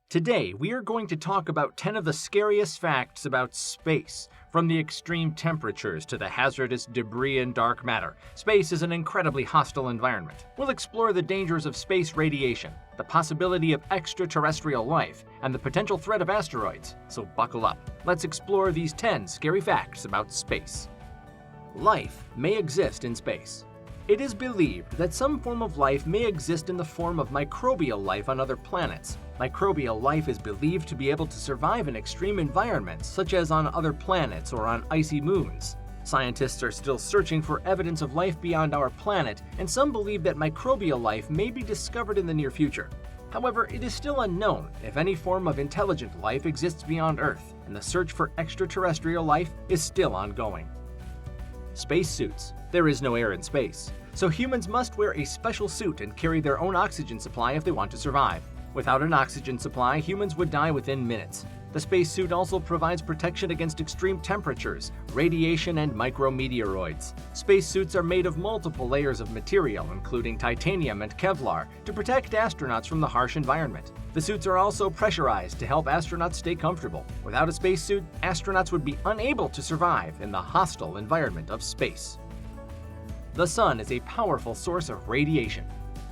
Today, we are going to talk about 10 of the scariest facts about space. From the extreme temperatures to the hazardous debris and dark matter, space is an incredibly hostile environment. We'll explore the dangers of space radiation, the possibility of extraterrestrial life, and the potential threat of asteroids. So buckle up. Let's explore these 10 scary facts about space. Life may exist in space. It is believed that some form of life may exist in the form of microbial life on other planets. Microbial life is believed to be able to survive in extreme environments, such as on other planets or on icy moons. Scientists are still searching for evidence of life beyond our planet, and some believe that microbial life may be discovered in the near future. However, it is still unknown if any form of intelligent life exists beyond Earth, and the search for extraterrestrial life is still ongoing. Spacesuits. There is no air in space, so humans must wear a special suit and carry their own oxygen supply if they want to survive. Without an oxygen supply, humans would die within minutes. The spacesuit also provides protection against extreme temperatures, radiation, and micrometeoroids. Spacesuits are made of multiple layers of material, including titanium and Kevlar, to protect astronauts from the harsh environment. The suits are also pressurized to help astronauts stay comfortable. Without a spacesuit, astronauts would be unable to survive in the hostile environment of space. The sun is a powerful source of radiation.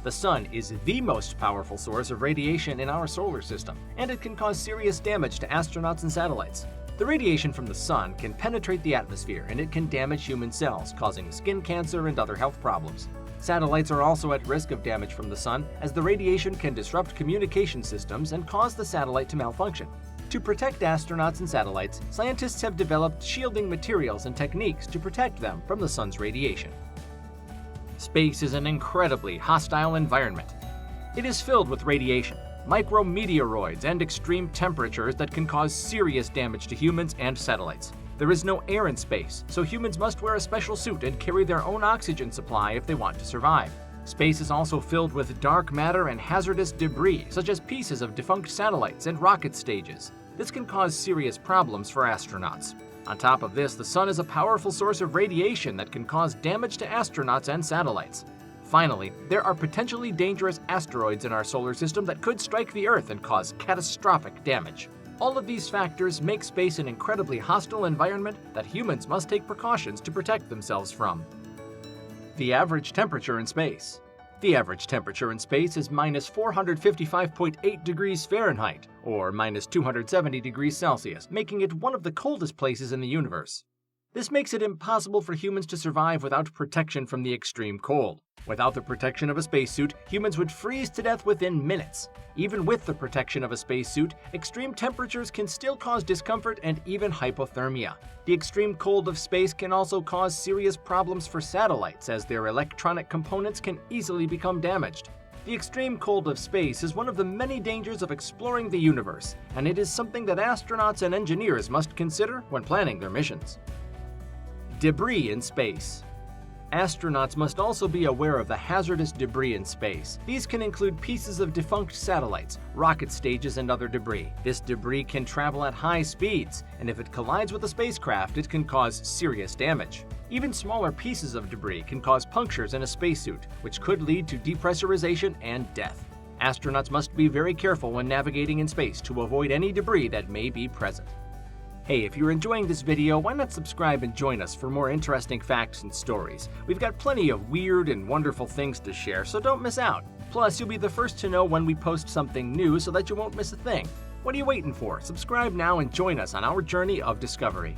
The sun is the most powerful source of radiation in our solar system, and it can cause serious damage to astronauts and satellites. The radiation from the sun can penetrate the atmosphere, and it can damage human cells, causing skin cancer and other health problems. Satellites are also at risk of damage from the sun, as the radiation can disrupt communication systems and cause the satellite to malfunction. To protect astronauts and satellites, scientists have developed shielding materials and techniques to protect them from the sun's radiation. Space is an incredibly hostile environment. It is filled with radiation, micrometeoroids, and extreme temperatures that can cause serious damage to humans and satellites. There is no air in space, so humans must wear a special suit and carry their own oxygen supply if they want to survive. Space is also filled with dark matter and hazardous debris, such as pieces of defunct satellites and rocket stages. This can cause serious problems for astronauts. On top of this, the sun is a powerful source of radiation that can cause damage to astronauts and satellites. Finally, there are potentially dangerous asteroids in our solar system that could strike the Earth and cause catastrophic damage. All of these factors make space an incredibly hostile environment that humans must take precautions to protect themselves from. The average temperature in space. The average temperature in space is minus 455.8 degrees Fahrenheit, or minus 270 degrees Celsius, making it one of the coldest places in the universe. This makes it impossible for humans to survive without protection from the extreme cold. Without the protection of a spacesuit, humans would freeze to death within minutes. Even with the protection of a spacesuit, extreme temperatures can still cause discomfort and even hypothermia. The extreme cold of space can also cause serious problems for satellites, as their electronic components can easily become damaged. The extreme cold of space is one of the many dangers of exploring the universe, and it is something that astronauts and engineers must consider when planning their missions. Debris in space. Astronauts must also be aware of the hazardous debris in space. These can include pieces of defunct satellites, rocket stages, and other debris. This debris can travel at high speeds, and if it collides with a spacecraft, it can cause serious damage. Even smaller pieces of debris can cause punctures in a spacesuit, which could lead to depressurization and death. Astronauts must be very careful when navigating in space to avoid any debris that may be present. Hey, if you're enjoying this video, why not subscribe and join us for more interesting facts and stories? We've got plenty of weird and wonderful things to share, so don't miss out. Plus, you'll be the first to know when we post something new so that you won't miss a thing. What are you waiting for? Subscribe now and join us on our journey of discovery.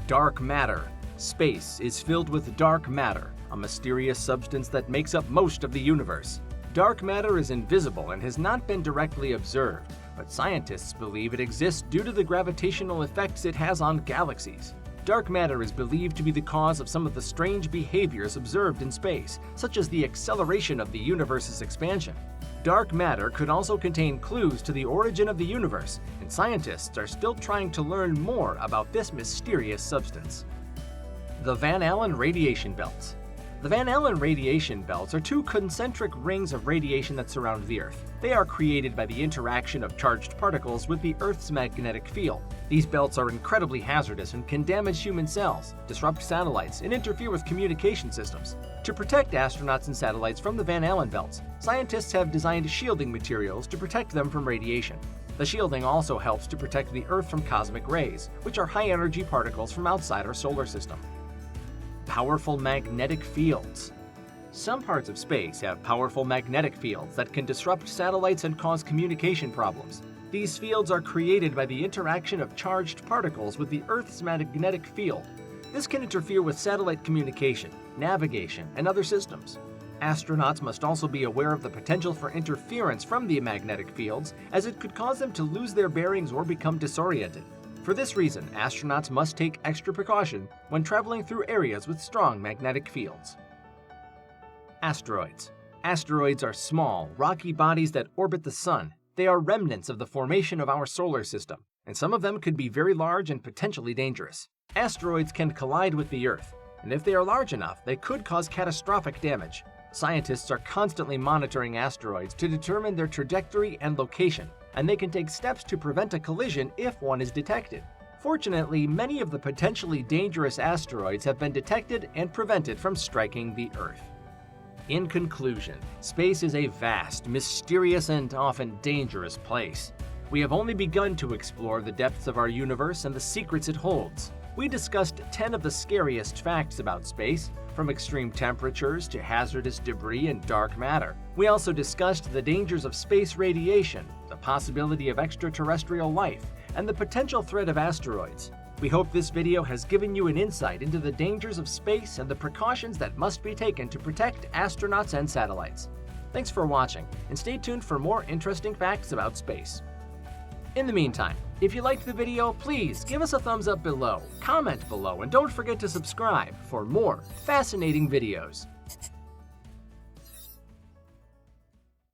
Dark matter. Space is filled with dark matter, a mysterious substance that makes up most of the universe. Dark matter is invisible and has not been directly observed, but scientists believe it exists due to the gravitational effects it has on galaxies. Dark matter is believed to be the cause of some of the strange behaviors observed in space, such as the acceleration of the universe's expansion. Dark matter could also contain clues to the origin of the universe, and scientists are still trying to learn more about this mysterious substance. The Van Allen radiation belts. The Van Allen radiation belts are two concentric rings of radiation that surround the Earth. They are created by the interaction of charged particles with the Earth's magnetic field. These belts are incredibly hazardous and can damage human cells, disrupt satellites, and interfere with communication systems. To protect astronauts and satellites from the Van Allen belts, scientists have designed shielding materials to protect them from radiation. The shielding also helps to protect the Earth from cosmic rays, which are high-energy particles from outside our solar system. Powerful magnetic fields. Some parts of space have powerful magnetic fields that can disrupt satellites and cause communication problems. These fields are created by the interaction of charged particles with the Earth's magnetic field. This can interfere with satellite communication, navigation, and other systems. Astronauts must also be aware of the potential for interference from the magnetic fields, as it could cause them to lose their bearings or become disoriented. For this reason, astronauts must take extra precaution when traveling through areas with strong magnetic fields. Asteroids. Asteroids are small, rocky bodies that orbit the Sun. They are remnants of the formation of our solar system, and some of them could be very large and potentially dangerous. Asteroids can collide with the Earth, and if they are large enough, they could cause catastrophic damage. Scientists are constantly monitoring asteroids to determine their trajectory and location, and they can take steps to prevent a collision if one is detected. Fortunately, many of the potentially dangerous asteroids have been detected and prevented from striking the Earth. In conclusion, space is a vast, mysterious, and often dangerous place. We have only begun to explore the depths of our universe and the secrets it holds. We discussed 10 of the scariest facts about space, from extreme temperatures to hazardous debris and dark matter. We also discussed the dangers of space radiation, the possibility of extraterrestrial life, and the potential threat of asteroids. We hope this video has given you an insight into the dangers of space and the precautions that must be taken to protect astronauts and satellites. Thanks for watching, and stay tuned for more interesting facts about space. In the meantime, if you liked the video, please give us a thumbs up below, comment below, and don't forget to subscribe for more fascinating videos.